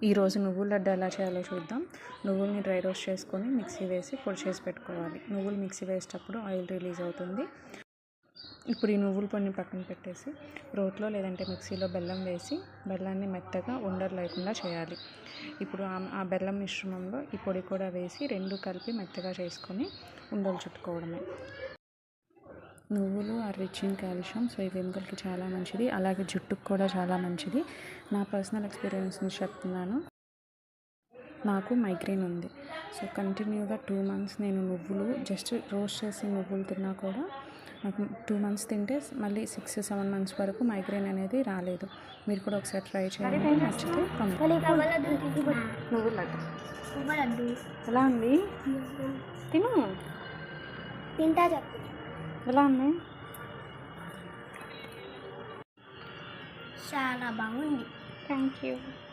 ఈరోజు నువ్వుల లడ్డు ఎలా చేయాలో చూద్దాం. నువ్వుల్ని డ్రై రోస్ట్ చేసుకొని మిక్సీ వేసి పొడి చేసి పెట్టుకోవాలి. నువ్వులు మిక్సీ వేసేటప్పుడు ఆయిల్ రిలీజ్ అవుతుంది. ఇప్పుడు ఈ నువ్వుల పొడిని పక్కన పెట్టేసి రోట్లో లేదంటే మిక్సీలో బెల్లం వేసి బెల్లాన్ని మెత్తగా ఉండలు లేకుండా చేయాలి. ఇప్పుడు ఆ బెల్లం మిశ్రమంలో ఈ పొడి కూడా వేసి రెండు కలిపి మెత్తగా చేసుకొని ఉండలు చుట్టుకోవడమే. నువ్వులు are rich in calcium, so ఈ వెముకలకి చాలా మంచిది, అలాగే జుట్టుకు కూడా చాలా మంచిది. నా పర్సనల్ ఎక్స్పీరియన్స్ నుంచి చెప్తున్నాను. నాకు మైగ్రేన్ ఉంది. సో కంటిన్యూగా 2 months నేను నువ్వులు జస్ట్ రోస్ట్ చేసి నువ్వులు తిన్నా కూడా నాకు 2 months తింటే మళ్ళీ 6-7 months వరకు మైగ్రేన్ అనేది రాలేదు. మీరు కూడా ఒకసారి ట్రై చేయండి, నచ్చితే నువ్వుల లడ్డు ఎలా ఉంది? తింటా చెప్పు ఎలా ఉంది? చాలా బాగుంది. Thank you.